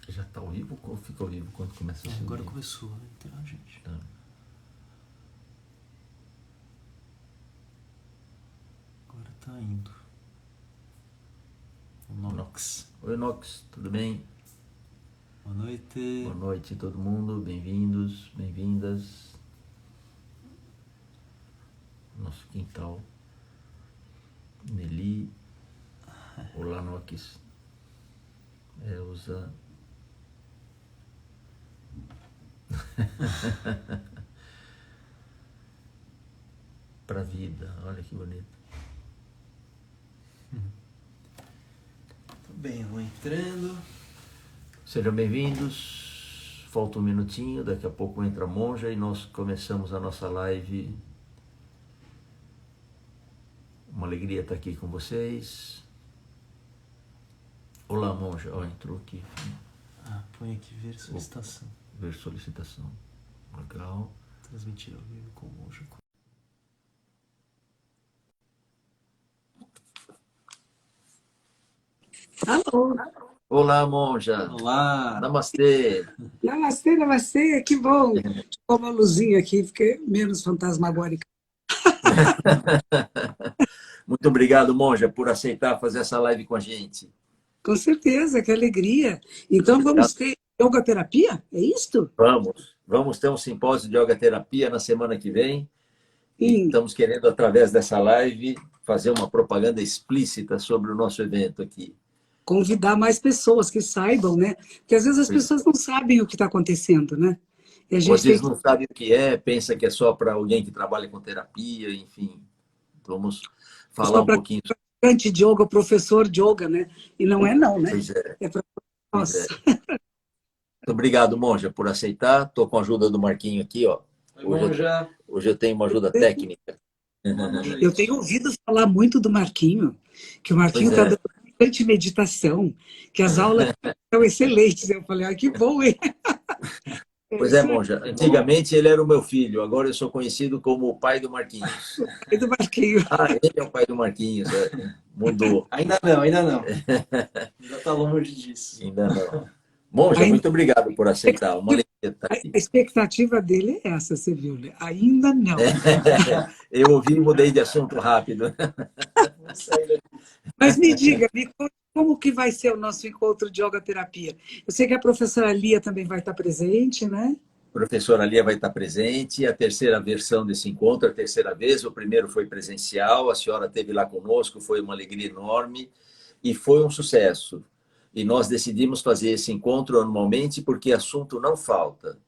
Já está ao vivo ou fica ao vivo quando começa a subir? Agora começou, então, gente. Tá. Agora tá indo. O Nox. Oi, Nox, tudo bem? Boa noite. Boa noite, todo mundo. Bem-vindos, bem-vindas. Nosso quintal. Nelly. Olá, Nox. Elza. Pra vida, olha que bonito. Tudo bem, eu vou entrando. Sejam bem-vindos. Falta um minutinho, daqui a pouco entra a Monja e nós começamos a nossa live. Uma alegria estar aqui com vocês. Olá, Monja. Ó, entrou aqui. Põe aqui ver solicitação. Ver solicitação. Legal. Transmitir ao vivo com o Monja. Alô. Olá, Monja. Olá. Namastê. Namastê, namastê, que bom. Ficou uma luzinha aqui, fiquei menos fantasmagórica. Muito obrigado, Monja, por aceitar fazer essa live com a gente. Com certeza, que alegria. Então vamos ter yoga terapia? É isto? Vamos ter um simpósio de yoga terapia na semana que vem. Sim. E estamos querendo, através dessa live, fazer uma propaganda explícita sobre o nosso evento aqui. Convidar mais pessoas que saibam, né? Porque às vezes as pessoas não sabem o que está acontecendo, né? E a gente às vezes não sabe o que é, pensa que é só para alguém que trabalha com terapia, enfim. Vamos falar um pouquinho. Praticante de yoga, professor de yoga, né? E não é não, né? Pois é. É para Pois nós. é. Muito obrigado, Monja, por aceitar. Estou com a ajuda do Marquinho aqui, ó. Hoje eu tenho uma ajuda técnica. Eu tenho ouvido falar muito do Marquinho, que o Marquinho está dando bastante meditação, que as aulas são excelentes. Eu falei, que bom, hein? Pois é, Monja. Antigamente ele era o meu filho, agora eu sou conhecido como o pai do Marquinhos. O pai do Marquinho. Ele é o pai do Marquinhos, mudou. Ainda não. Ainda está longe disso. Ainda não. Monja, muito obrigado por aceitar. Uma alegria estar aqui. A expectativa dele é essa, você viu, né? Ainda não. Eu ouvi e mudei de assunto rápido. Mas me diga, como que vai ser o nosso encontro de yoga terapia? Eu sei que a professora Lia também vai estar presente, né? A professora Lia vai estar presente, a terceira versão desse encontro, a terceira vez, o primeiro foi presencial, a senhora esteve lá conosco, foi uma alegria enorme e foi um sucesso. E nós decidimos fazer esse encontro anualmente porque assunto não falta.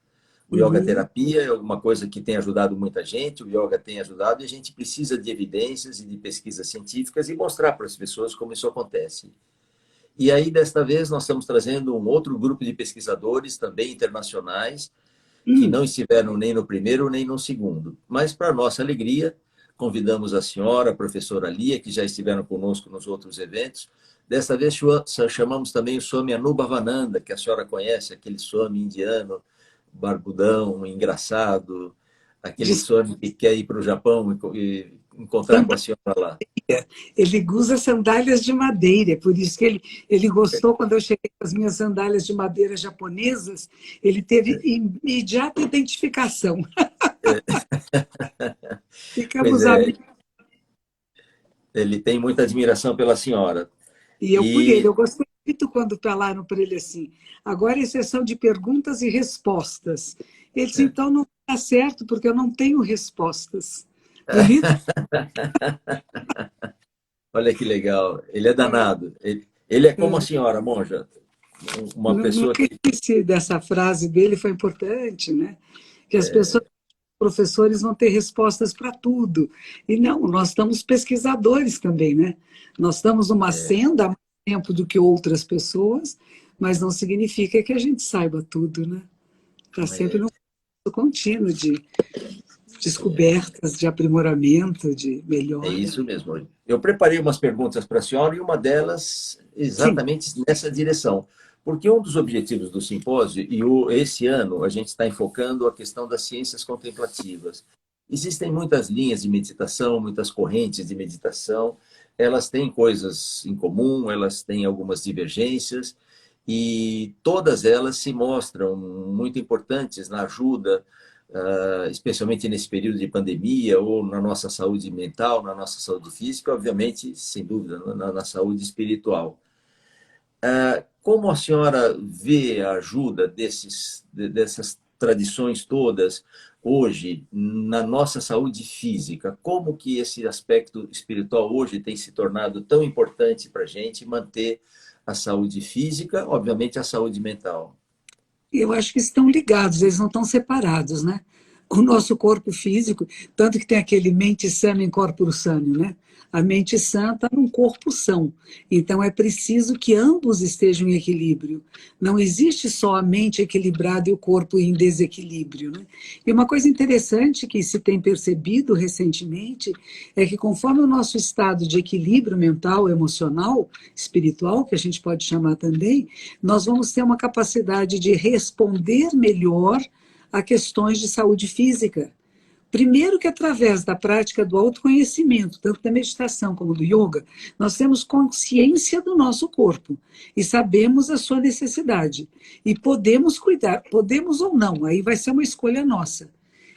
O yoga terapia é uma coisa que tem ajudado muita gente, o yoga tem ajudado e a gente precisa de evidências e de pesquisas científicas e mostrar para as pessoas como isso acontece. E aí, desta vez, nós estamos trazendo um outro grupo de pesquisadores, também internacionais, que não estiveram nem no primeiro nem no segundo. Mas, para nossa alegria, convidamos a senhora, a professora Lia, que já estiveram conosco nos outros eventos. Desta vez, chamamos também o Swami Anubhavananda, que a senhora conhece, aquele Swami indiano, barbudão, engraçado, aquele Swami que quer ir para o Japão e encontrar com a senhora lá. Ele usa sandálias de madeira, por isso que ele gostou quando eu cheguei com as minhas sandálias de madeira japonesas, ele teve imediata identificação. Ficamos amigos. Ele tem muita admiração pela senhora. E eu por ele. Eu gostei muito quando falaram para ele assim, agora é sessão de perguntas e respostas. Ele disse, então não está certo, porque eu não tenho respostas. Bonito? Olha que legal. Ele é danado. Ele é como a senhora, Monja. Uma pessoa que... Não esqueci dessa frase dele, foi importante, né? Que as pessoas, professores, vão ter respostas para tudo. E não, nós estamos pesquisadores também, né? Nós estamos numa senda há mais tempo do que outras pessoas, mas não significa que a gente saiba tudo, né? Está sempre num processo contínuo de descobertas, de aprimoramento, de melhora. É isso mesmo. Eu preparei umas perguntas para a senhora e uma delas exatamente nessa direção. Porque um dos objetivos do simpósio, e esse ano a gente está enfocando a questão das ciências contemplativas. Existem muitas linhas de meditação, muitas correntes de meditação, elas têm coisas em comum, elas têm algumas divergências, e todas elas se mostram muito importantes na ajuda, especialmente nesse período de pandemia, ou na nossa saúde mental, na nossa saúde física, obviamente, sem dúvida, na saúde espiritual. Como a senhora vê a ajuda dessas tradições todas hoje na nossa saúde física? Como que esse aspecto espiritual hoje tem se tornado tão importante para a gente manter a saúde física, obviamente a saúde mental? Eu acho que estão ligados, eles não estão separados, né? O nosso corpo físico, tanto que tem aquele mente sã em corpore sano, né? A mente sã está num corpo são. Então é preciso que ambos estejam em equilíbrio. Não existe só a mente equilibrada e o corpo em desequilíbrio, né? E uma coisa interessante que se tem percebido recentemente é que conforme o nosso estado de equilíbrio mental, emocional, espiritual, que a gente pode chamar também, nós vamos ter uma capacidade de responder melhor a questões de saúde física. Primeiro que através da prática do autoconhecimento, tanto da meditação como do yoga, nós temos consciência do nosso corpo e sabemos a sua necessidade. E podemos cuidar, podemos ou não, aí vai ser uma escolha nossa.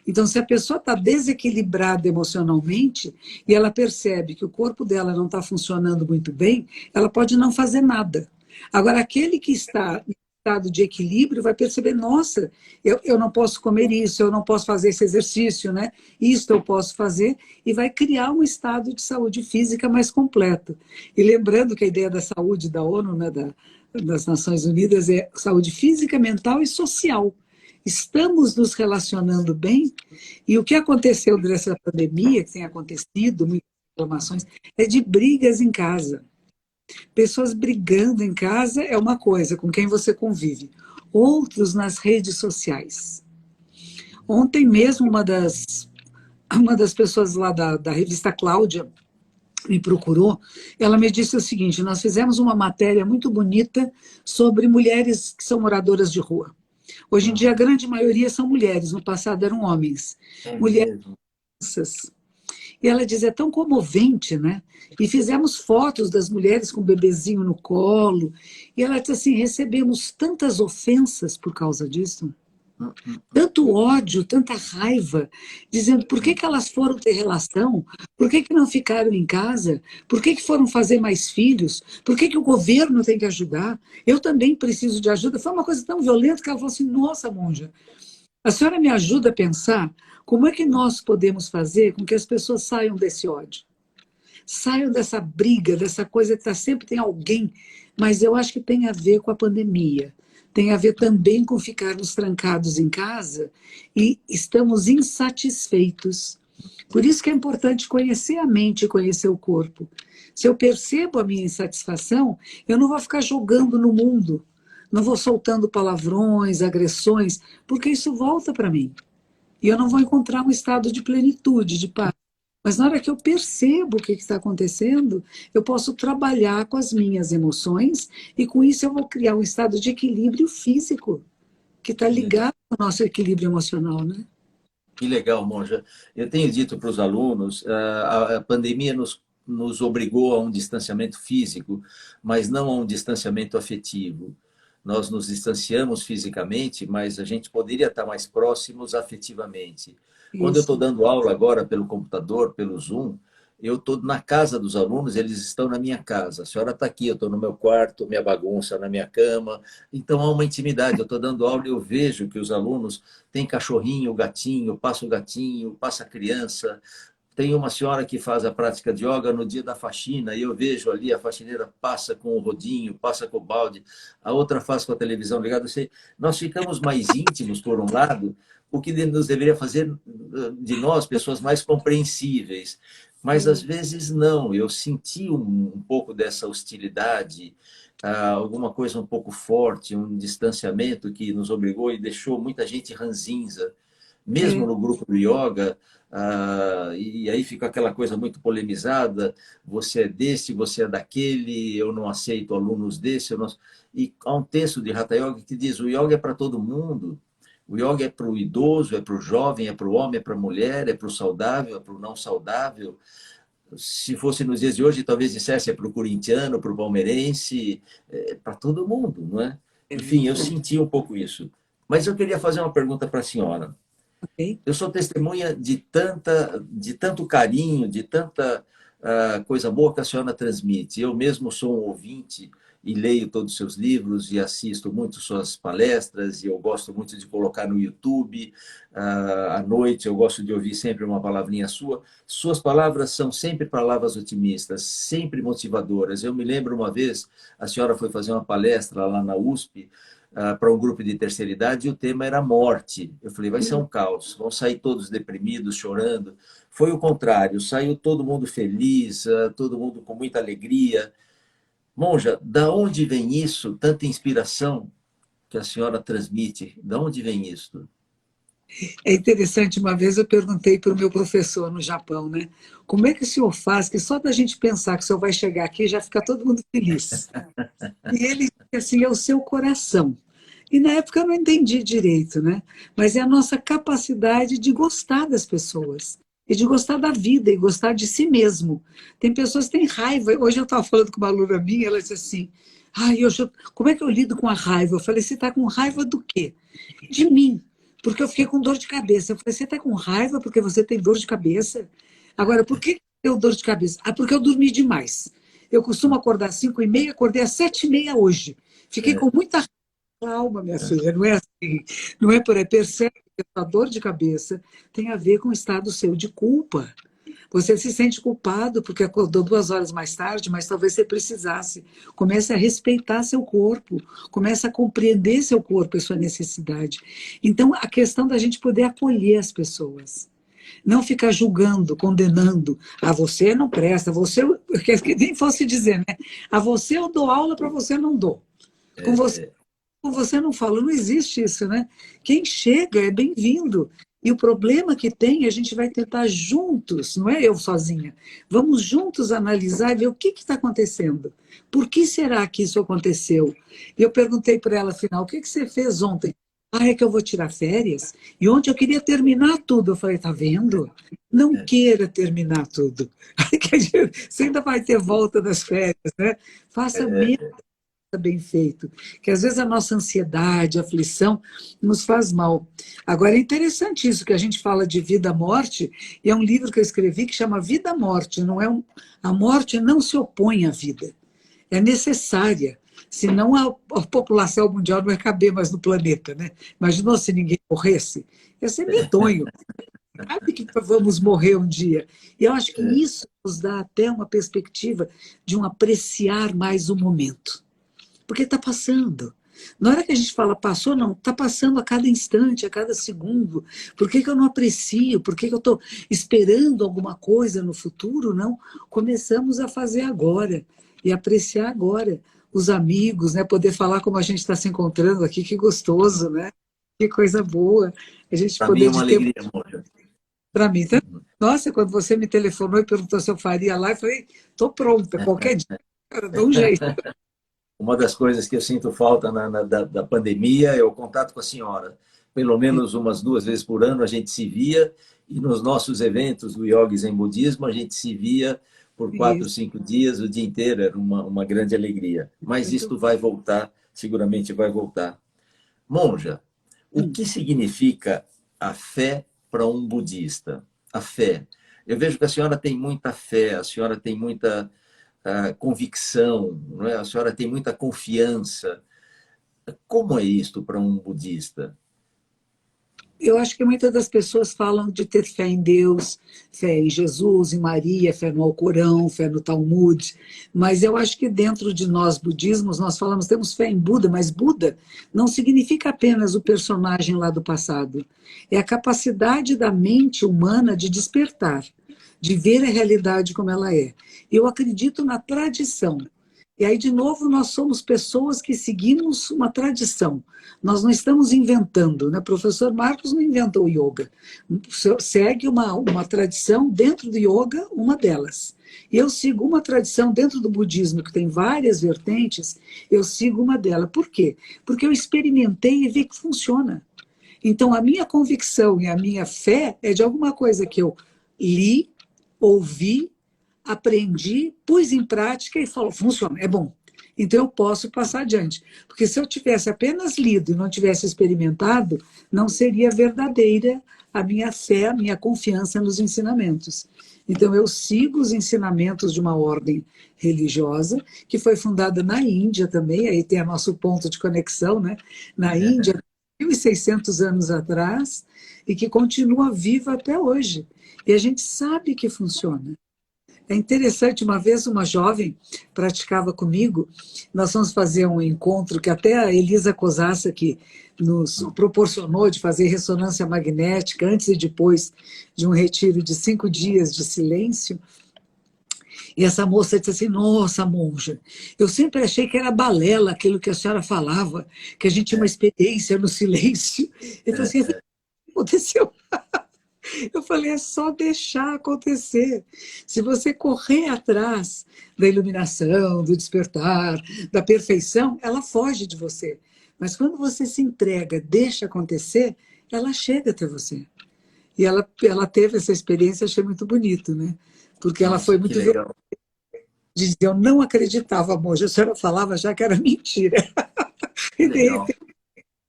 Então, se a pessoa está desequilibrada emocionalmente e ela percebe que o corpo dela não está funcionando muito bem, ela pode não fazer nada. Agora, aquele que está em estado de equilíbrio vai perceber, nossa, eu não posso comer isso, eu não posso fazer esse exercício, né? Isso eu posso fazer, e vai criar um estado de saúde física mais completo. E lembrando que a ideia da saúde da ONU, né, das Nações Unidas, é saúde física, mental e social. Estamos nos relacionando bem, e o que aconteceu durante essa pandemia, que tem acontecido, muitas reclamações, é de brigas em casa. Pessoas brigando em casa é uma coisa, com quem você convive. Outros nas redes sociais. Ontem mesmo, uma das pessoas lá da revista Cláudia me procurou, ela me disse o seguinte: nós fizemos uma matéria muito bonita sobre mulheres que são moradoras de rua. Hoje em dia, a grande maioria são mulheres, no passado eram homens. Mulheres. E ela diz, é tão comovente, né? E fizemos fotos das mulheres com o bebezinho no colo. E ela diz assim, recebemos tantas ofensas por causa disso. Tanto ódio, tanta raiva, dizendo por que elas foram ter relação, por que não ficaram em casa, por que foram fazer mais filhos, por que o governo tem que ajudar, eu também preciso de ajuda. Foi uma coisa tão violenta que ela falou assim, nossa, monja, a senhora me ajuda a pensar como é que nós podemos fazer com que as pessoas saiam desse ódio, saiam dessa briga, dessa coisa que sempre tem alguém, mas eu acho que tem a ver com a pandemia. Tem a ver também com ficarmos trancados em casa e estamos insatisfeitos. Por isso que é importante conhecer a mente e conhecer o corpo. Se eu percebo a minha insatisfação, eu não vou ficar jogando no mundo, não vou soltando palavrões, agressões, porque isso volta para mim. E eu não vou encontrar um estado de plenitude, de paz. Mas na hora que eu percebo o que está acontecendo, eu posso trabalhar com as minhas emoções e com isso eu vou criar um estado de equilíbrio físico, que está ligado ao nosso equilíbrio emocional, né? Que legal, monja. Eu tenho dito para os alunos, a pandemia nos obrigou a um distanciamento físico, mas não a um distanciamento afetivo. Nós nos distanciamos fisicamente, mas a gente poderia estar mais próximos afetivamente. Quando eu estou dando aula agora pelo computador, pelo Zoom, eu estou na casa dos alunos, eles estão na minha casa. A senhora está aqui, eu estou no meu quarto, minha bagunça na minha cama. Então há uma intimidade. Eu estou dando aula e eu vejo que os alunos têm cachorrinho, gatinho, passa o gatinho, passa a criança. Tem uma senhora que faz a prática de yoga no dia da faxina, e eu vejo ali a faxineira passa com o rodinho, passa com o balde, a outra faz com a televisão ligada. Nós ficamos mais íntimos, por um lado, o que nos deveria fazer de nós pessoas mais compreensíveis. Mas, às vezes, não. Eu senti um pouco dessa hostilidade, alguma coisa um pouco forte, um distanciamento que nos obrigou e deixou muita gente ranzinza. Mesmo no grupo do yoga, e aí fica aquela coisa muito polemizada, você é desse, você é daquele, eu não aceito alunos desse. Eu não... E há um texto de Hatha Yoga que diz, o yoga é para todo mundo, O yoga é para o idoso, é para o jovem, é para o homem, é para a mulher, é para o saudável, é para o não saudável. Se fosse nos dias de hoje, talvez dissesse é para o corintiano, para o palmeirense, para todo mundo, não é? Enfim, eu senti um pouco isso. Mas eu queria fazer uma pergunta para a senhora. Ok? Eu sou testemunha de tanto carinho, de tanta coisa boa que a senhora transmite. Eu mesmo sou um ouvinte e leio todos os seus livros e assisto muito suas palestras e eu gosto muito de colocar no YouTube. À noite eu gosto de ouvir sempre uma palavrinha sua. Suas palavras são sempre palavras otimistas, sempre motivadoras. Eu me lembro uma vez, a senhora foi fazer uma palestra lá na USP, para um grupo de terceira idade e o tema era morte. Eu falei, vai ser um caos, vão sair todos deprimidos, chorando. Foi o contrário, saiu todo mundo feliz, todo mundo com muita alegria. Monja, da onde vem isso, tanta inspiração que a senhora transmite? Da onde vem isso? É interessante, uma vez eu perguntei para o meu professor no Japão, né? Como é que o senhor faz que só da gente pensar que o senhor vai chegar aqui já fica todo mundo feliz? E ele disse assim, é o seu coração. E na época eu não entendi direito, né? Mas é a nossa capacidade de gostar das pessoas. E de gostar da vida, e gostar de si mesmo. Tem pessoas que têm raiva. Hoje eu estava falando com uma aluna minha, ela disse assim, ai, como é que eu lido com a raiva? Eu falei, você está com raiva do quê? De mim, porque eu fiquei com dor de cabeça. Eu falei, você está com raiva porque você tem dor de cabeça? Agora, por que eu tenho dor de cabeça? Ah, porque eu dormi demais. Eu costumo acordar às 5h30, acordei às 7h30 hoje. Fiquei com muita calma, minha filha, não é assim. Não é por aí. Percebe que a dor de cabeça tem a ver com o estado seu de culpa. Você se sente culpado porque acordou 2 horas mais tarde, mas talvez você precisasse. Comece a respeitar seu corpo, comece a compreender seu corpo e sua necessidade. Então, a questão da gente poder acolher as pessoas. Não ficar julgando, condenando. A você não presta, você. Que nem fosse dizer, né? A você eu dou aula, para você eu não dou. Com você não falo, não existe isso, né? Quem chega é bem-vindo. E o problema que tem, a gente vai tentar juntos, não é eu sozinha. Vamos juntos analisar e ver o que está acontecendo. Por que será que isso aconteceu? E eu perguntei para ela, afinal, o que você fez ontem? Ah, é que eu vou tirar férias? E ontem eu queria terminar tudo. Eu falei, tá vendo? Não queira terminar tudo. Você ainda vai ter volta das férias, né? Faça mesmo bem feito, que às vezes a nossa ansiedade, a aflição nos faz mal. Agora é interessante isso que a gente fala de vida-morte, e é um livro que eu escrevi que chama Vida-Morte, não é a morte não se opõe à vida, é necessária, senão a população mundial não vai caber mais no planeta, né? Imaginou se ninguém morresse? Ia ser medonho. Sabe que vamos morrer um dia. E eu acho que isso nos dá até uma perspectiva de um apreciar mais o momento. Porque está passando. Na hora que a gente fala passou, não, está passando a cada instante, a cada segundo. Por que eu não aprecio? Por que eu estou esperando alguma coisa no futuro? Não. Começamos a fazer agora e apreciar agora os amigos, né? Poder falar como a gente está se encontrando aqui, que gostoso, né? Que coisa boa. A gente Para mim poder é uma alegria, Mônica. Para mim, tá? Nossa, quando você me telefonou e perguntou se eu faria lá, eu falei, estou pronta, qualquer dia, cara, dá um jeito. Uma das coisas que eu sinto falta da pandemia é o contato com a senhora. Pelo menos umas 2 vezes por ano a gente se via, e nos nossos eventos do Yoga Zen Budismo a gente se via por 4, 5 dias, o dia inteiro, era uma grande alegria. Mas isto vai voltar, seguramente vai voltar. Monja, o que significa a fé para um budista? A fé. Eu vejo que a senhora tem muita fé, a senhora tem muita convicção, não é? A senhora tem muita confiança. Como é isto para um budista? Eu acho que muitas das pessoas falam de ter fé em Deus, fé em Jesus, em Maria, fé no Alcorão, fé no Talmud, mas eu acho que dentro de nós budismos, nós falamos, temos fé em Buda, mas Buda não significa apenas o personagem lá do passado, é a capacidade da mente humana de despertar, de ver a realidade como ela é. Eu acredito na tradição. E aí, de novo, nós somos pessoas que seguimos uma tradição. Nós não estamos inventando, né? O professor Marcos não inventou o yoga. Segue uma tradição dentro do yoga, uma delas. Eu sigo uma tradição dentro do budismo, que tem várias vertentes, eu sigo uma delas. Por quê? Porque eu experimentei e vi que funciona. Então, a minha convicção e a minha fé é de alguma coisa que eu li, ouvi, aprendi, pus em prática e falou, funciona, é bom. Então, eu posso passar adiante. Porque se eu tivesse apenas lido e não tivesse experimentado, não seria verdadeira a minha fé, a minha confiança nos ensinamentos. Então, eu sigo os ensinamentos de uma ordem religiosa, que foi fundada na Índia também, aí tem o nosso ponto de conexão, né? Na Índia, 1.600 anos atrás, e que continua viva até hoje. E a gente sabe que funciona. É interessante, uma vez uma jovem praticava comigo, nós fomos fazer um encontro que até a Elisa Cosassa, que nos proporcionou de fazer ressonância magnética antes e depois de um retiro de 5 dias de silêncio, e essa moça disse assim, nossa, monja, eu sempre achei que era balela aquilo que a senhora falava, que a gente tinha uma experiência no silêncio. Eu falei assim, o que aconteceu? Eu falei, é só deixar acontecer. Se você correr atrás da iluminação, do despertar, da perfeição, ela foge de você. Mas quando você se entrega, deixa acontecer, ela chega até você. E ela teve essa experiência, achei muito bonito, né? Porque ela foi muito legal. Dizer, eu não acreditava, monja, a senhora falava já que era mentira. E de repente,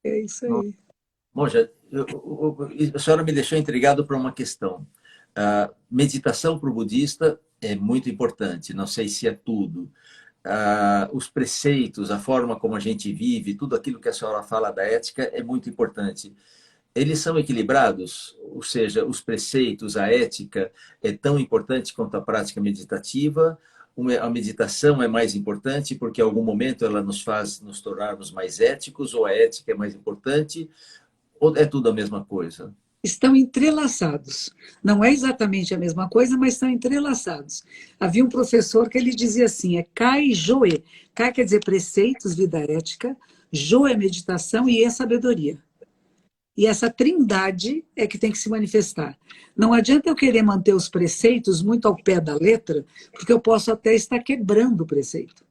é isso aí. Monja, a senhora me deixou intrigado por uma questão. A meditação para o budista é muito importante, não sei se é tudo. Os preceitos, a forma como a gente vive, tudo aquilo que a senhora fala da ética é muito importante. Eles são equilibrados? Ou seja, os preceitos, a ética é tão importante quanto a prática meditativa? A meditação é mais importante porque em algum momento ela nos faz nos tornarmos mais éticos, ou a ética é mais importante, ou é tudo a mesma coisa? Estão entrelaçados. Não é exatamente a mesma coisa, mas estão entrelaçados. Havia um professor que ele dizia assim, é Kai Joe. Kai quer dizer preceitos, vida ética, Jo é meditação e é sabedoria. E essa trindade é que tem que se manifestar. Não adianta eu querer manter os preceitos muito ao pé da letra, porque eu posso até estar quebrando o preceito.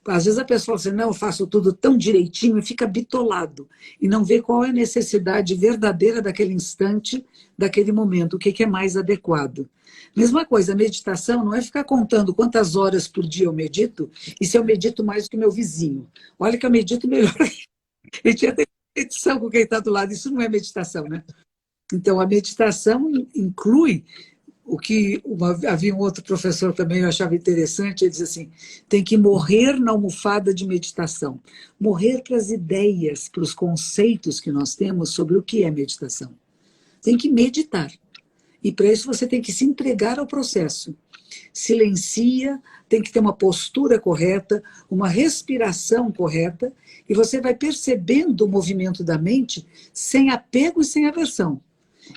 Às vezes a pessoa fala assim, não, eu faço tudo tão direitinho e fica bitolado. E não vê qual é a necessidade verdadeira daquele instante, daquele momento, o que é mais adequado. Mesma coisa, a meditação não é ficar contando quantas horas por dia eu medito e se eu medito mais do que meu vizinho. Olha que eu medito melhor. E tinha meditação com quem está do lado. Isso não é meditação, né? Então, a meditação inclui o que havia um outro professor também, eu achava interessante, ele diz assim, tem que morrer na almofada de meditação. Morrer para as ideias, para os conceitos que nós temos sobre o que é meditação. Tem que meditar. E para isso você tem que se entregar ao processo. Silencia, tem que ter uma postura correta, uma respiração correta, e você vai percebendo o movimento da mente sem apego e sem aversão.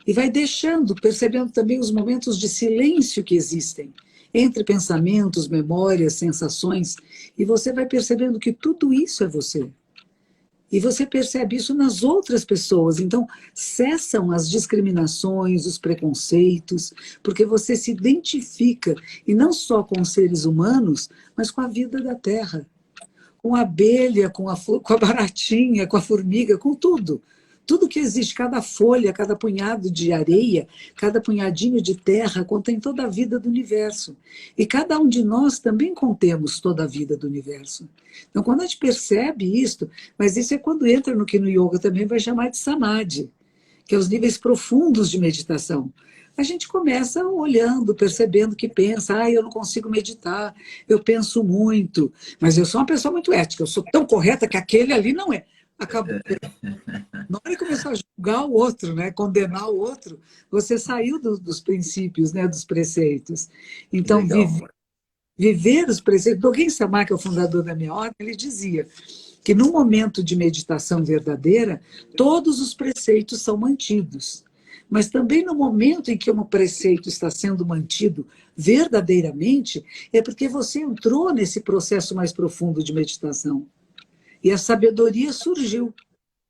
E vai deixando, percebendo também os momentos de silêncio que existem, entre pensamentos, memórias, sensações, e você vai percebendo que tudo isso é você. E você percebe isso nas outras pessoas. Então, cessam as discriminações, os preconceitos, porque você se identifica, e não só com os seres humanos, mas com a vida da Terra. Com a abelha, com a baratinha, com a formiga, com tudo. Tudo que existe, cada folha, cada punhado de areia, cada punhadinho de terra, contém toda a vida do universo. E cada um de nós também contemos toda a vida do universo. Então, quando a gente percebe isto, mas isso é quando entra no que no yoga também vai chamar de samadhi, que é os níveis profundos de meditação. A gente começa olhando, percebendo que pensa, eu não consigo meditar, eu penso muito, mas eu sou uma pessoa muito ética, eu sou tão correta que aquele ali não é. Acabou. Na hora que começou a julgar o outro, né, condenar o outro, você saiu dos princípios, né, dos preceitos. Então, viver os preceitos. Dogen Samar, que é o fundador da minha ordem, ele dizia que no momento de meditação verdadeira, todos os preceitos são mantidos. Mas também no momento em que um preceito está sendo mantido verdadeiramente, é porque você entrou nesse processo mais profundo de meditação. E a sabedoria surgiu.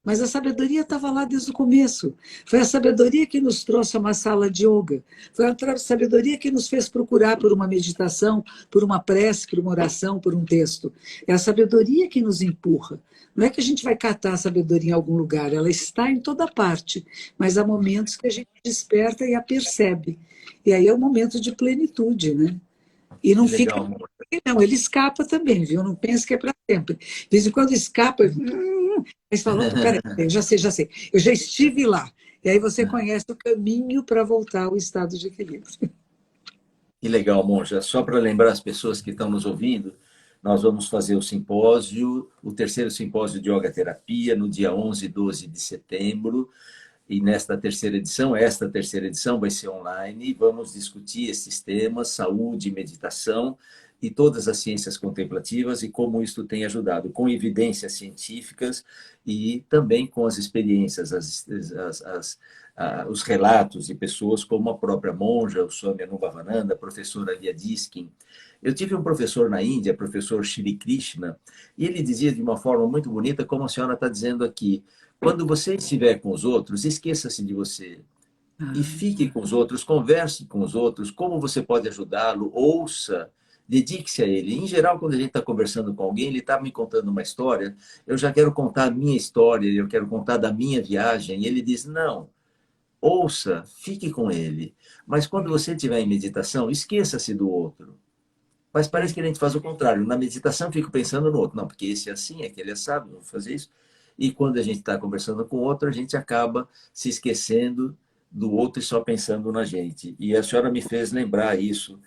Mas a sabedoria estava lá desde o começo. Foi a sabedoria que nos trouxe a uma sala de yoga. Foi a sabedoria que nos fez procurar por uma meditação, por uma prece, por uma oração, por um texto. É a sabedoria que nos empurra. Não é que a gente vai catar a sabedoria em algum lugar, ela está em toda parte. Mas há momentos que a gente desperta e a percebe. E aí é o momento de plenitude, né? E não fica. Legal. Não, ele escapa também, viu? Não pense que é para sempre. De vez em quando escapa. Aí você fala, opa, peraí, eu já sei, já sei. Eu já estive lá. E aí você conhece o caminho para voltar ao estado de equilíbrio. Que legal, Monja. Só para lembrar as pessoas que estão nos ouvindo, nós vamos fazer o simpósio, o terceiro simpósio de Yoga Terapia, no dia 11 e 12 de setembro. E esta terceira edição vai ser online, e vamos discutir esses temas, saúde, meditação e todas as ciências contemplativas e como isso tem ajudado, com evidências científicas e também com as experiências, os relatos de pessoas como a própria monja, o Swami Anubhavananda, a professora Lia Diskin. Eu tive um professor na Índia, professor Shri Krishna, e ele dizia de uma forma muito bonita, como a senhora está dizendo aqui: quando você estiver com os outros, esqueça-se de você. E fique com os outros, converse com os outros, como você pode ajudá-lo, ouça, dedique-se a ele. Em geral, quando a gente está conversando com alguém, ele está me contando uma história, eu já quero contar a minha história, eu quero contar da minha viagem, e ele diz, não, ouça, fique com ele. Mas quando você estiver em meditação, esqueça-se do outro. Mas parece que a gente faz o contrário. Na meditação, fico pensando no outro. Não, porque esse é assim, aquele é sábio, vou fazer isso. E quando a gente está conversando com o outro, a gente acaba se esquecendo do outro e só pensando na gente. E a senhora me fez lembrar isso,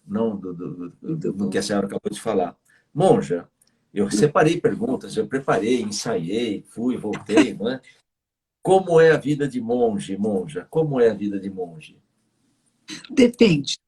não do que a senhora acabou de falar. Monja, eu separei perguntas, eu preparei, ensaiei, fui, voltei, não é? Como é a vida de monge, monja? Como é a vida de monge? Depende.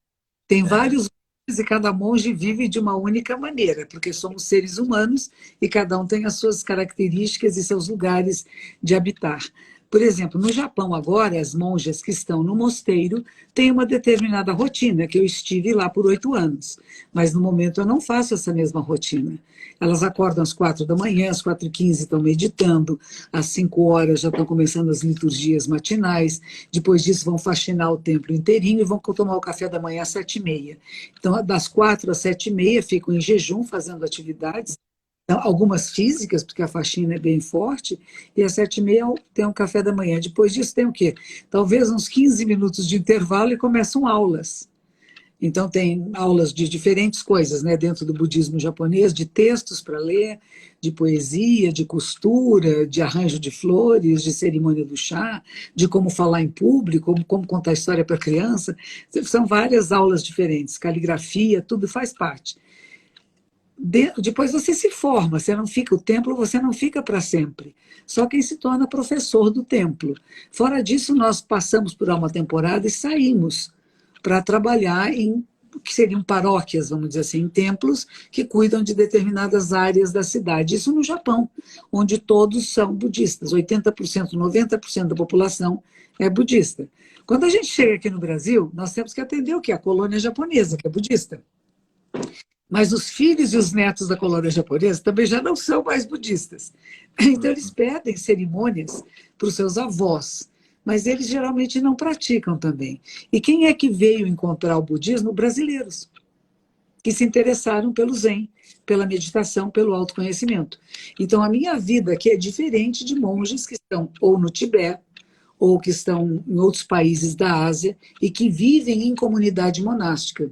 Tem vários monges e cada monge vive de uma única maneira, porque somos seres humanos e cada um tem as suas características e seus lugares de habitar. Por exemplo, no Japão agora, as monjas que estão no mosteiro têm uma determinada rotina, que eu estive lá por 8 anos, mas no momento eu não faço essa mesma rotina. Elas acordam às 4 da manhã, às 4h15 estão meditando, às 5 horas já estão começando as liturgias matinais, depois disso vão faxinar o templo inteirinho e vão tomar o café da manhã às 7h30. Então, das 4 às 7h30 ficam em jejum, fazendo atividades, algumas físicas, porque a faxina é bem forte, e às 7h30 tem um café da manhã. Depois disso tem o quê? Talvez uns 15 minutos de intervalo e começam aulas. Então tem aulas de diferentes coisas, né, dentro do budismo japonês, de textos para ler, de poesia, de costura, de arranjo de flores, de cerimônia do chá, de como falar em público, como contar história para criança. São várias aulas diferentes, caligrafia, tudo faz parte. Depois você se forma, você não fica, o templo você não fica para sempre. Só quem se torna professor do templo. Fora disso, nós passamos por uma temporada e saímos para trabalhar em que seriam paróquias, vamos dizer assim, em templos que cuidam de determinadas áreas da cidade. Isso no Japão, onde todos são budistas, 80%, 90% da população é budista. Quando a gente chega aqui no Brasil, nós temos que atender o quê? A colônia japonesa, que é budista. Mas os filhos e os netos da colônia japonesa também já não são mais budistas. Então, eles pedem cerimônias para os seus avós, mas eles geralmente não praticam também. E quem é que veio encontrar o budismo? Brasileiros, que se interessaram pelo Zen, pela meditação, pelo autoconhecimento. Então, a minha vida aqui é diferente de monges que estão ou no Tibete, ou que estão em outros países da Ásia e que vivem em comunidade monástica.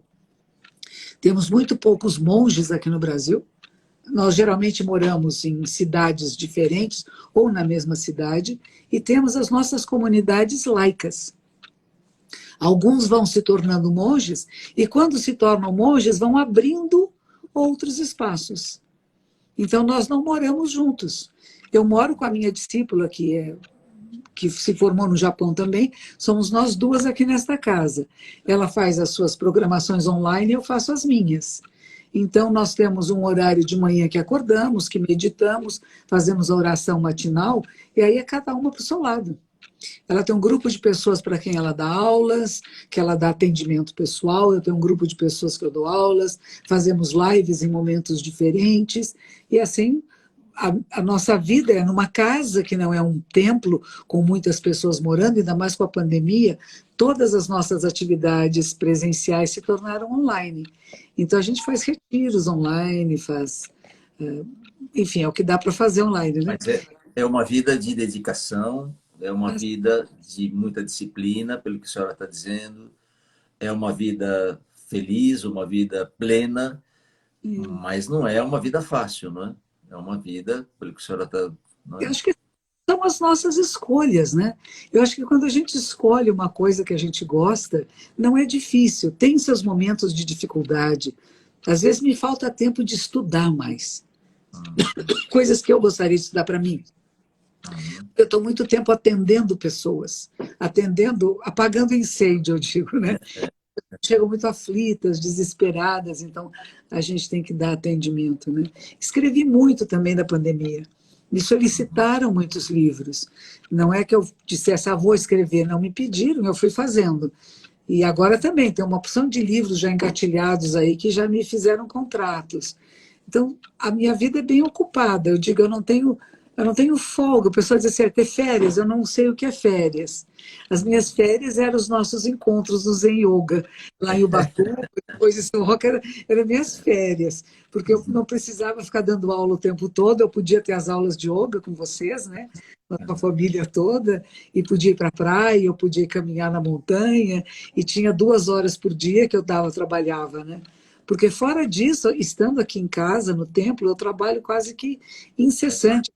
Temos muito poucos monges aqui no Brasil. Nós geralmente moramos em cidades diferentes ou na mesma cidade e temos as nossas comunidades laicas. Alguns vão se tornando monges e quando se tornam monges vão abrindo outros espaços. Então nós não moramos juntos. Eu moro com a minha discípula que se formou no Japão também, somos nós duas aqui nesta casa. Ela faz as suas programações online e eu faço as minhas. Então, nós temos um horário de manhã que acordamos, que meditamos, fazemos a oração matinal, e aí é cada uma para o seu lado. Ela tem um grupo de pessoas para quem ela dá aulas, que ela dá atendimento pessoal, eu tenho um grupo de pessoas que eu dou aulas, fazemos lives em momentos diferentes, e assim a nossa vida é numa casa que não é um templo com muitas pessoas morando, ainda mais com a pandemia, todas as nossas atividades presenciais se tornaram online. Então a gente faz retiros online, enfim, é o que dá para fazer online, né? Mas é uma vida de dedicação, é uma vida de muita disciplina, pelo que a senhora está dizendo, é uma vida feliz, uma vida plena, mas não é uma vida fácil, não é? É uma vida, pelo que a senhora está... Eu acho que são as nossas escolhas, né? Eu acho que quando a gente escolhe uma coisa que a gente gosta, não é difícil. Tem seus momentos de dificuldade. Às vezes me falta tempo de estudar mais. Coisas que eu gostaria de estudar para mim. Eu estou muito tempo atendendo pessoas, apagando incêndio, eu digo, né? Chegam muito aflitas, desesperadas, então a gente tem que dar atendimento, né? Escrevi muito também da pandemia. Me solicitaram muitos livros. Não é que eu dissesse, vou escrever, não me pediram, eu fui fazendo. E agora também tem uma opção de livros já engatilhados aí que já me fizeram contratos. Então, a minha vida é bem ocupada. Eu digo, eu não tenho folga. O pessoal diz assim, ter férias, eu não sei o que é férias. As minhas férias eram os nossos encontros no Zen Yoga, lá em Ubatuba, depois em São Roque, eram minhas férias, porque eu não precisava ficar dando aula o tempo todo, eu podia ter as aulas de yoga com vocês, né? Com a família toda, e podia ir para a praia, eu podia caminhar na montanha, e tinha 2 horas por dia que eu trabalhava, né? Porque fora disso, estando aqui em casa, no templo, eu trabalho quase que incessante,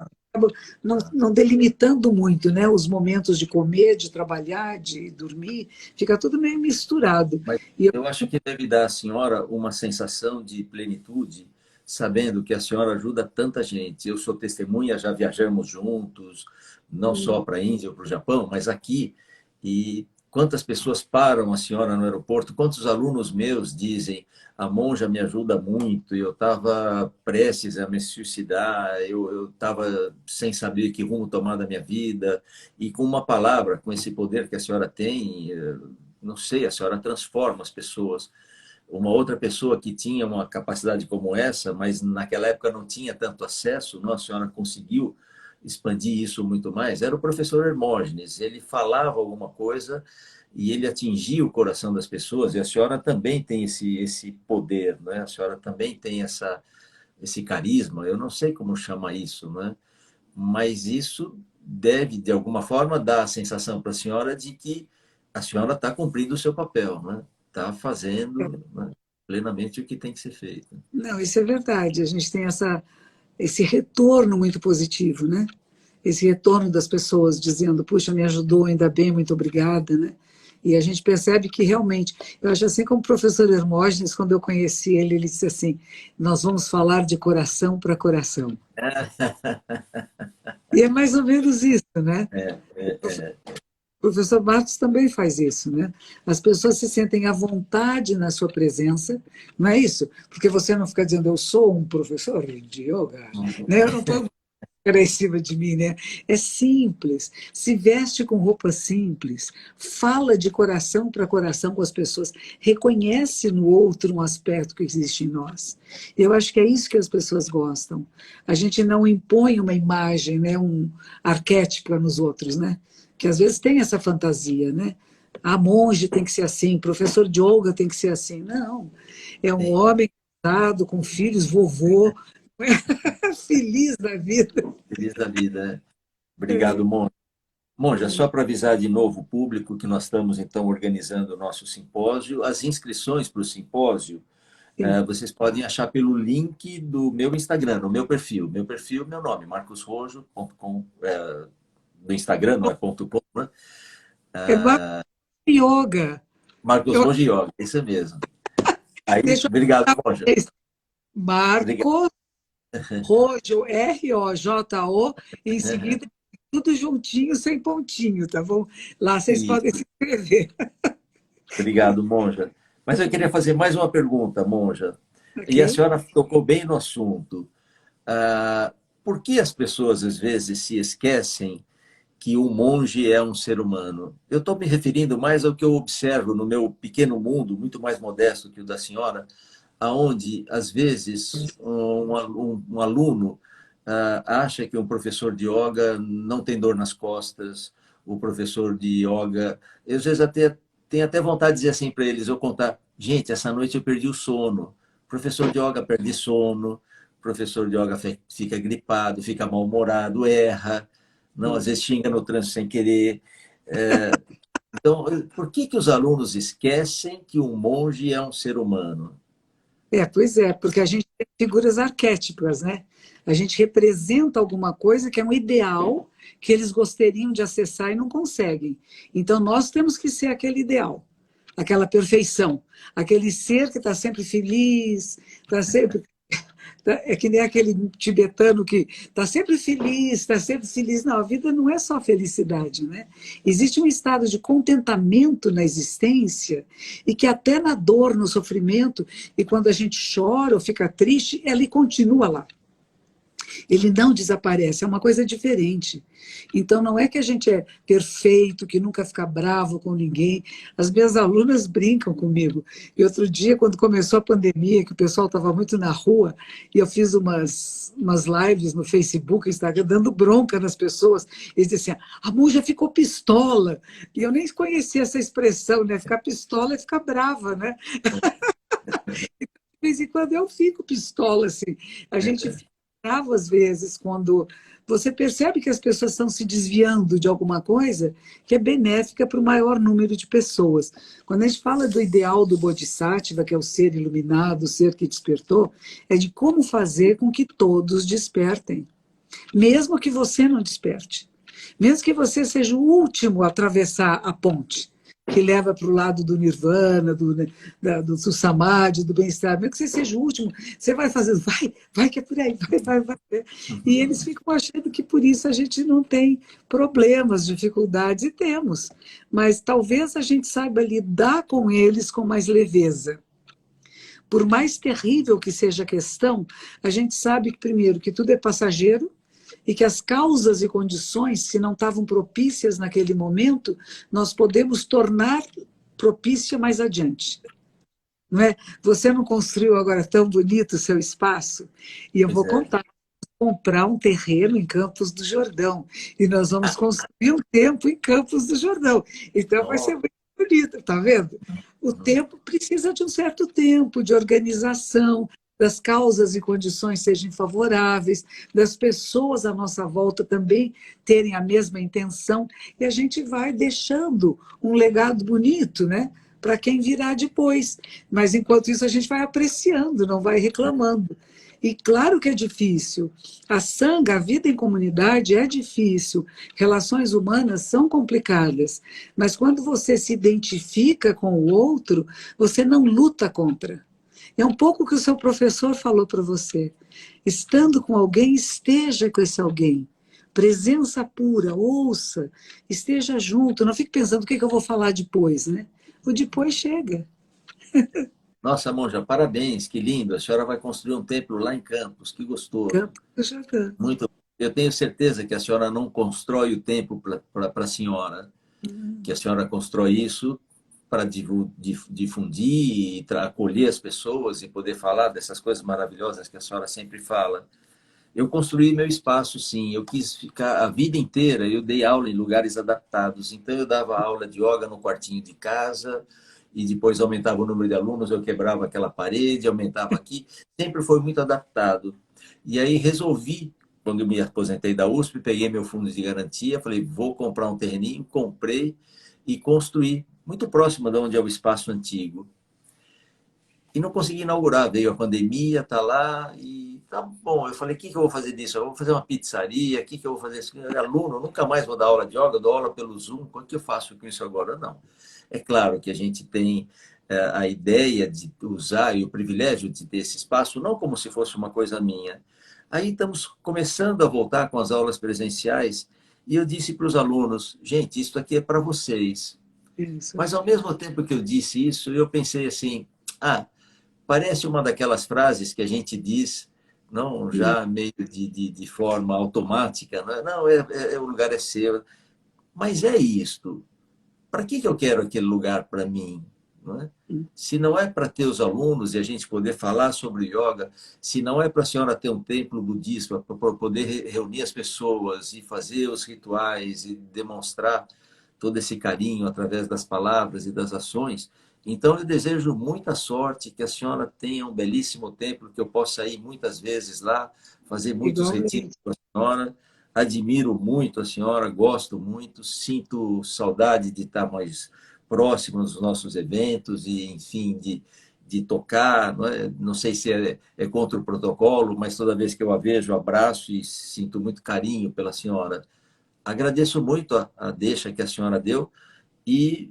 não delimitando muito, né, os momentos de comer, de trabalhar, de dormir, fica tudo meio misturado. Mas eu acho que deve dar à senhora uma sensação de plenitude, sabendo que a senhora ajuda tanta gente. Eu sou testemunha, já viajamos juntos, não só para a Índia ou para o Japão, mas aqui. E quantas pessoas param a senhora no aeroporto, quantos alunos meus dizem a monja me ajuda muito, eu estava prestes a me suicidar, eu estava sem saber que rumo tomar da minha vida, e com uma palavra, com esse poder que a senhora tem, não sei, a senhora transforma as pessoas. Uma outra pessoa que tinha uma capacidade como essa, mas naquela época não tinha tanto acesso, não, a senhora conseguiu expandir isso muito mais, era o professor Hermógenes. Ele falava alguma coisa e ele atingia o coração das pessoas, e a senhora também tem esse poder, né? A senhora também tem esse carisma, eu não sei como chama isso, né? Mas isso deve, de alguma forma, dar a sensação para a senhora de que a senhora está cumprindo o seu papel, né? Está fazendo, né, plenamente o que tem que ser feito. Não, isso é verdade. A gente tem esse retorno muito positivo, né? Esse retorno das pessoas dizendo, puxa, me ajudou, ainda bem, muito obrigada, né? E a gente percebe que realmente, eu acho assim como o professor Hermógenes, quando eu conheci ele, ele disse assim, nós vamos falar de coração para coração. E é mais ou menos isso, né? O professor Marcos também faz isso, né? As pessoas se sentem à vontade na sua presença, não é isso? Porque você não fica dizendo, eu sou um professor de yoga, né? Eu não estou em cima de mim, né? É simples, se veste com roupa simples, fala de coração para coração com as pessoas, reconhece no outro um aspecto que existe em nós. Eu acho que é isso que as pessoas gostam. A gente não impõe uma imagem, né? Um arquétipo nos outros, né? Que às vezes tem essa fantasia, né? A monge tem que ser assim, professor de yoga tem que ser assim. Não, é um homem casado, com filhos, vovô, feliz da vida. Feliz da vida, né? Obrigado, Monja. Monja, só para avisar de novo o público que nós estamos, então, organizando o nosso simpósio. As inscrições para o simpósio, vocês podem achar pelo link do meu Instagram, no meu perfil. Meu nome, marcosrojo.com, no Instagram, não é ponto .com, né? É Marcos Yoga. Marcos Rojo Yoga, isso mesmo. Aí, Deixa eu obrigado, Monja. Marcos Rojo, R-O-J-O, em seguida, tudo juntinho, sem pontinho, tá bom? Lá vocês Isso. podem se inscrever. Obrigado, Monja. Mas eu queria fazer mais uma pergunta, Monja. Okay? E a senhora tocou bem no assunto. Por que as pessoas, às vezes, se esquecem que o monge é um ser humano? Eu estou me referindo mais ao que eu observo no meu pequeno mundo, muito mais modesto que o da senhora, aonde, às vezes, um aluno acha que um professor de yoga não tem dor nas costas, o professor de yoga... Eu, às vezes, tenho até vontade de dizer assim para eles, eu contar, gente, essa noite eu perdi o sono. Professor de yoga perde sono, professor de yoga fica gripado, fica mal-humorado, erra, não, às vezes xinga no trânsito sem querer. Então, por que os alunos esquecem que um monge é um ser humano? Pois é, porque a gente tem figuras arquétipas, né? A gente representa alguma coisa que é um ideal que eles gostariam de acessar e não conseguem. Então, nós temos que ser aquele ideal, aquela perfeição, aquele ser que está sempre feliz, está sempre... É que nem aquele tibetano que está sempre feliz, está sempre feliz. Não, a vida não é só felicidade, né? Existe um estado de contentamento na existência e que até na dor, no sofrimento, e quando a gente chora ou fica triste, ele continua lá. Ele não desaparece, é uma coisa diferente. Então, não é que a gente é perfeito, que nunca fica bravo com ninguém. As minhas alunas brincam comigo. E outro dia, quando começou a pandemia, que o pessoal estava muito na rua, e eu fiz umas lives no Facebook, Instagram, dando bronca nas pessoas. Eles diziam assim, a Monja ficou pistola. E eu nem conhecia essa expressão, né? Ficar pistola é ficar brava, né? De vez em quando eu fico pistola, assim. A gente fica bravo às vezes quando você percebe que as pessoas estão se desviando de alguma coisa que é benéfica para o maior número de pessoas. Quando a gente fala do ideal do Bodhisattva, que é o ser iluminado, o ser que despertou, é de como fazer com que todos despertem. Mesmo que você não desperte. Mesmo que você seja o último a atravessar a ponte que leva para o lado do nirvana, do samadhi, do bem-estar, mesmo que você seja o último, você vai fazendo, vai que é por aí, vai. E eles ficam achando que por isso a gente não tem problemas, dificuldades, e temos. Mas talvez a gente saiba lidar com eles com mais leveza. Por mais terrível que seja a questão, a gente sabe que, primeiro, que tudo é passageiro, e que as causas e condições, se não estavam propícias naquele momento, nós podemos tornar propícia mais adiante. Não é? Você não construiu agora tão bonito o seu espaço? E eu vou comprar um terreno em Campos do Jordão. E nós vamos construir um templo em Campos do Jordão. Então vai ser muito bonito, tá vendo? O tempo precisa de um certo tempo, de organização, das causas e condições sejam favoráveis, das pessoas à nossa volta também terem a mesma intenção, e a gente vai deixando um legado bonito, né, para quem virá depois. Mas, enquanto isso, a gente vai apreciando, não vai reclamando. E claro que é difícil. A sanga, a vida em comunidade é difícil. Relações humanas são complicadas. Mas quando você se identifica com o outro, você não luta contra. É um pouco o que o seu professor falou para você. Estando com alguém, esteja com esse alguém. Presença pura, ouça, esteja junto. Não fique pensando o que eu vou falar depois, né? O depois chega. Nossa, Monja, parabéns, que lindo. A senhora vai construir um templo lá em Campos, que gostoso. Campos do Jordão. Muito. Eu tenho certeza que a senhora não constrói o templo para a senhora, que a senhora constrói isso para difundir e acolher as pessoas e poder falar dessas coisas maravilhosas que a senhora sempre fala. Eu construí meu espaço, sim. Eu quis ficar a vida inteira. Eu dei aula em lugares adaptados. Então, eu dava aula de yoga no quartinho de casa e depois aumentava o número de alunos, eu quebrava aquela parede, aumentava aqui. Sempre foi muito adaptado. E aí resolvi, quando eu me aposentei da USP, peguei meu fundo de garantia, falei, vou comprar um terreninho, comprei e construí muito próximo de onde é o espaço antigo. E não consegui inaugurar, veio a pandemia, tá lá, e tá bom. Eu falei, o que eu vou fazer disso? Eu vou fazer uma pizzaria, o que eu vou fazer? Aluno, nunca mais vou dar aula de yoga, eu dou aula pelo Zoom, o que eu faço com isso agora? Não. É claro que a gente tem a ideia de usar e o privilégio de ter esse espaço, não como se fosse uma coisa minha. Aí estamos começando a voltar com as aulas presenciais, e eu disse para os alunos, gente, isso aqui é para vocês. Isso. Mas ao mesmo tempo que eu disse isso, eu pensei assim, parece uma daquelas frases que a gente diz, não já meio de forma automática, não, o lugar é seu. Mas é isto. Para que eu quero aquele lugar para mim? Não é? Se não é para ter os alunos e a gente poder falar sobre yoga, se não é para a senhora ter um templo budista, para poder reunir as pessoas e fazer os rituais e demonstrar todo esse carinho através das palavras e das ações, então eu desejo muita sorte, que a senhora tenha um belíssimo templo, que eu possa ir muitas vezes lá, fazer muitos retiros Igualmente. com a senhora. Admiro muito a senhora, gosto muito, sinto saudade de estar mais próximo dos nossos eventos e, enfim, de tocar. Não, não sei se é contra o protocolo, mas toda vez que eu a vejo, eu abraço e sinto muito carinho pela senhora. Agradeço muito a deixa que a senhora deu e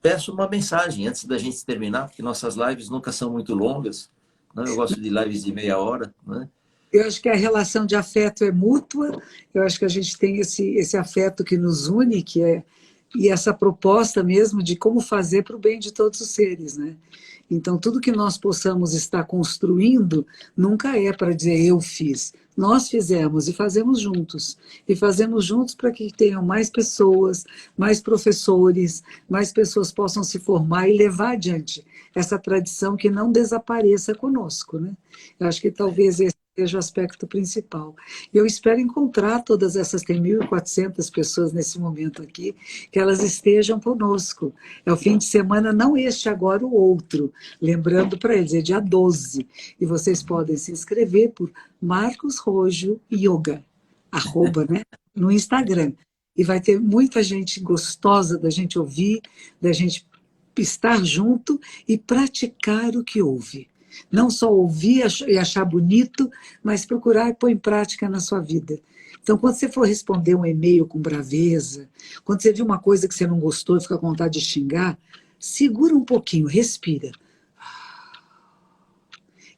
peço uma mensagem antes da gente terminar, porque nossas lives nunca são muito longas. Não? Eu gosto de lives de meia hora. Né? Eu acho que a relação de afeto é mútua, eu acho que a gente tem esse afeto que nos une, que é, e essa proposta mesmo de como fazer para o bem de todos os seres, né? Então, tudo que nós possamos estar construindo nunca é para dizer eu fiz. Nós fizemos e fazemos juntos. E fazemos juntos para que tenham mais pessoas, mais professores, mais pessoas possam se formar e levar adiante essa tradição que não desapareça conosco, né? Eu acho que talvez esse seja o aspecto principal. Eu espero encontrar todas essas, tem 1.400 pessoas nesse momento aqui, que elas estejam conosco. É o fim de semana, não este agora, o outro. Lembrando para eles, é dia 12. E vocês podem se inscrever por Marcos Rojo Yoga, @ né? No Instagram. E vai ter muita gente gostosa da gente ouvir, da gente estar junto e praticar o que ouve. Não só ouvir e achar bonito, mas procurar e pôr em prática na sua vida. Então, quando você for responder um e-mail com braveza, quando você viu uma coisa que você não gostou e fica com vontade de xingar, segura um pouquinho, respira.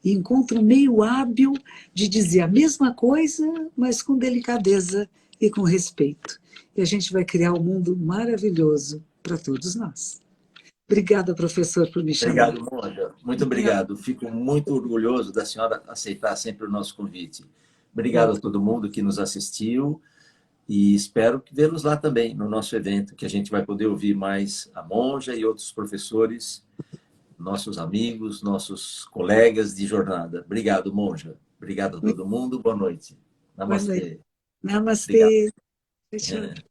E encontra um meio hábil de dizer a mesma coisa, mas com delicadeza e com respeito. E a gente vai criar um mundo maravilhoso para todos nós. Obrigada, professor, por me chamar. Obrigado, Mônica. Muito obrigado. Fico muito orgulhoso da senhora aceitar sempre o nosso convite. Obrigado a todo mundo que nos assistiu e espero vê-los lá também no nosso evento, que a gente vai poder ouvir mais a Monja e outros professores, nossos amigos, nossos colegas de jornada. Obrigado, Monja. Obrigado a todo mundo. Boa noite. Boa noite. Namastê. Obrigado. Namastê. Tchau.